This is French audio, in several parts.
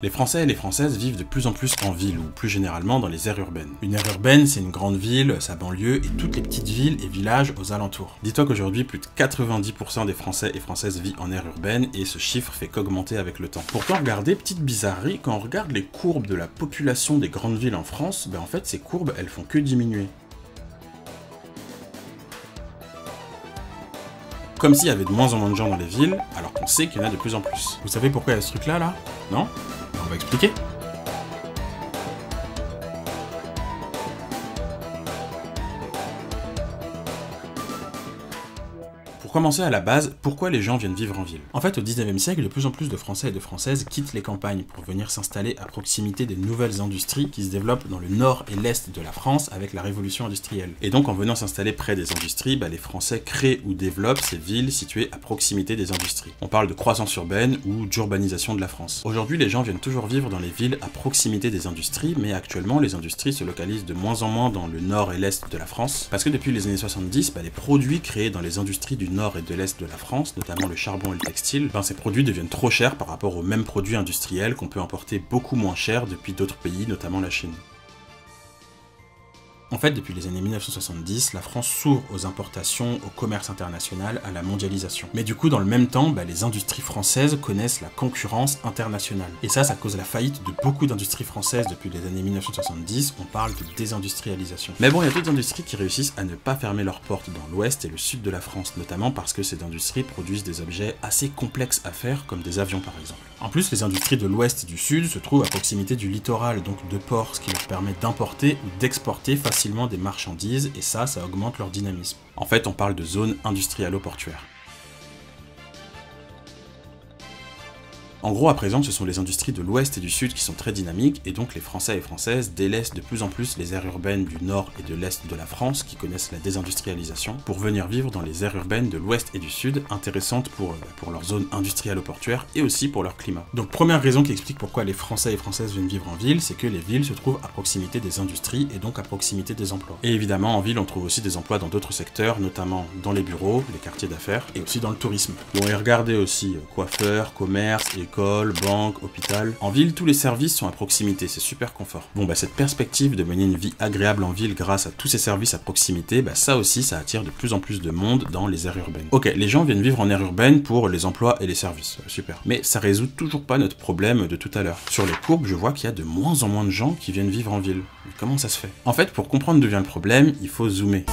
Les Français et les Françaises vivent de plus en plus en ville, ou plus généralement dans les aires urbaines. Une aire urbaine, c'est une grande ville, sa banlieue et toutes les petites villes et villages aux alentours. Dis-toi qu'aujourd'hui, plus de 90% des Français et Françaises vivent en aire urbaine, et ce chiffre fait qu'augmenter avec le temps. Pourtant, regardez, petite bizarrerie, quand on regarde les courbes de la population des grandes villes en France, en fait, ces courbes, elles font que diminuer. Comme s'il y avait de moins en moins de gens dans les villes, alors qu'on sait qu'il y en a de plus en plus. Vous savez pourquoi il y a ce truc-là, là? Non? On va expliquer. Pour commencer à la base, pourquoi les gens viennent vivre en ville? En fait, au 19e siècle, de plus en plus de Français et de Françaises quittent les campagnes pour venir s'installer à proximité des nouvelles industries qui se développent dans le nord et l'est de la France avec la révolution industrielle. Et donc, en venant s'installer près des industries, les Français créent ou développent ces villes situées à proximité des industries. On parle de croissance urbaine ou d'urbanisation de la France. Aujourd'hui, les gens viennent toujours vivre dans les villes à proximité des industries, mais actuellement, les industries se localisent de moins en moins dans le nord et l'est de la France, parce que depuis les années 70, les produits créés dans les industries du nord et de l'est de la France, notamment le charbon et le textile, ces produits deviennent trop chers par rapport aux mêmes produits industriels qu'on peut importer beaucoup moins cher depuis d'autres pays, notamment la Chine. En fait, depuis les années 1970, la France s'ouvre aux importations, au commerce international, à la mondialisation. Mais du coup, dans le même temps, les industries françaises connaissent la concurrence internationale. Et ça cause la faillite de beaucoup d'industries françaises depuis les années 1970, on parle de désindustrialisation. Mais bon, il y a d'autres industries qui réussissent à ne pas fermer leurs portes dans l'ouest et le sud de la France, notamment parce que ces industries produisent des objets assez complexes à faire, comme des avions par exemple. En plus, les industries de l'ouest et du sud se trouvent à proximité du littoral, donc de ports, ce qui leur permet d'importer ou d'exporter facilement des marchandises, et ça augmente leur dynamisme. En fait, on parle de zones industrialo-portuaires. En gros, à présent, ce sont les industries de l'ouest et du sud qui sont très dynamiques, et donc les Français et Françaises délaissent de plus en plus les aires urbaines du nord et de l'est de la France, qui connaissent la désindustrialisation, pour venir vivre dans les aires urbaines de l'ouest et du sud, intéressantes pour leur zone industrialo-portuaire et aussi pour leur climat. Donc première raison qui explique pourquoi les Français et Françaises viennent vivre en ville, c'est que les villes se trouvent à proximité des industries et donc à proximité des emplois. Et évidemment, en ville, on trouve aussi des emplois dans d'autres secteurs, notamment dans les bureaux, les quartiers d'affaires, et aussi dans le tourisme. Bon, et regardez aussi coiffeurs, commerce, école, banque, hôpital. En ville, tous les services sont à proximité, c'est super confort. Bon, cette perspective de mener une vie agréable en ville grâce à tous ces services à proximité, ça aussi, ça attire de plus en plus de monde dans les aires urbaines. Ok, les gens viennent vivre en aire urbaine pour les emplois et les services, super. Mais ça résout toujours pas notre problème de tout à l'heure. Sur les courbes, je vois qu'il y a de moins en moins de gens qui viennent vivre en ville. Mais comment ça se fait? En fait, pour comprendre d'où vient le problème, il faut zoomer.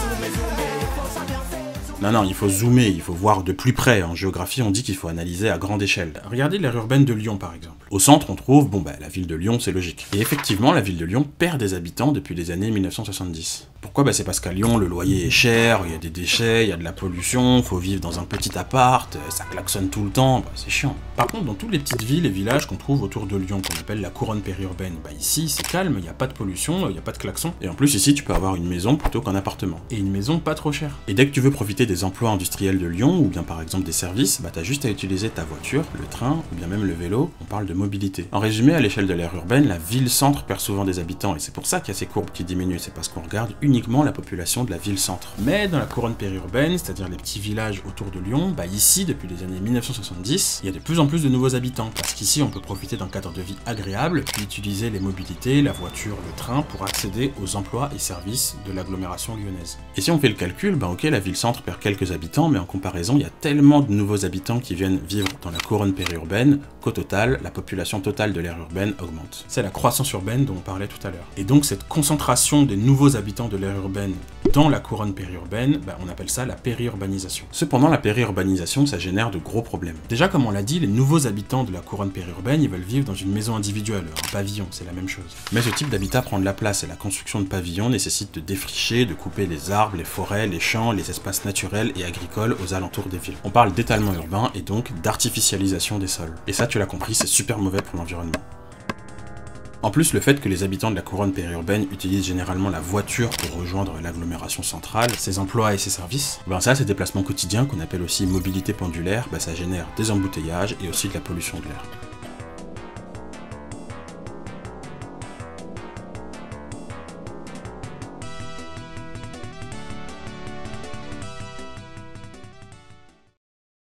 Non, il faut zoomer, il faut voir de plus près. En géographie, on dit qu'il faut analyser à grande échelle. Regardez l'aire urbaine de Lyon, par exemple. Au centre, on trouve, la ville de Lyon, c'est logique. Et effectivement, la ville de Lyon perd des habitants depuis les années 1970. Pourquoi? C'est parce qu'à Lyon, le loyer est cher, il y a des déchets, il y a de la pollution, faut vivre dans un petit appart, ça klaxonne tout le temps, c'est chiant. Par contre, dans toutes les petites villes et villages qu'on trouve autour de Lyon, qu'on appelle la couronne périurbaine, ici, c'est calme, il n'y a pas de pollution, il n'y a pas de klaxon. Et en plus, ici, tu peux avoir une maison plutôt qu'un appartement. Et une maison pas trop chère. Et dès que tu veux profiter des emplois industriels de Lyon, ou bien par exemple des services, t'as juste à utiliser ta voiture, le train, ou bien même le vélo, on parle de mobilité. En résumé, à l'échelle de l'aire urbaine, la ville-centre perd souvent des habitants, et c'est pour ça qu'il y a ces courbes qui diminuent, c'est parce qu'on regarde uniquement la population de la ville-centre. Mais dans la couronne périurbaine, c'est-à-dire les petits villages autour de Lyon, ici, depuis les années 1970, il y a de plus en plus de nouveaux habitants, parce qu'ici, on peut profiter d'un cadre de vie agréable, puis utiliser les mobilités, la voiture, le train, pour accéder aux emplois et services de l'agglomération lyonnaise. Et si on fait le calcul, ok, la ville-centre perd quelques habitants, mais en comparaison, il y a tellement de nouveaux habitants qui viennent vivre dans la couronne périurbaine qu'au total, la population totale de l'aire urbaine augmente. C'est la croissance urbaine dont on parlait tout à l'heure. Et donc cette concentration des nouveaux habitants de l'aire urbaine dans la couronne périurbaine, on appelle ça la périurbanisation. Cependant, la périurbanisation, ça génère de gros problèmes. Déjà, comme on l'a dit, les nouveaux habitants de la couronne périurbaine, ils veulent vivre dans une maison individuelle, un pavillon, c'est la même chose. Mais ce type d'habitat prend de la place et la construction de pavillons nécessite de défricher, de couper les arbres, les forêts, les champs, les espaces naturels et agricoles aux alentours des villes. On parle d'étalement urbain et donc d'artificialisation des sols. Et ça, tu l'as compris, c'est super mauvais pour l'environnement. En plus, le fait que les habitants de la couronne périurbaine utilisent généralement la voiture pour rejoindre l'agglomération centrale, ses emplois et ses services, ces déplacements quotidiens qu'on appelle aussi mobilité pendulaire, ça génère des embouteillages et aussi de la pollution de l'air.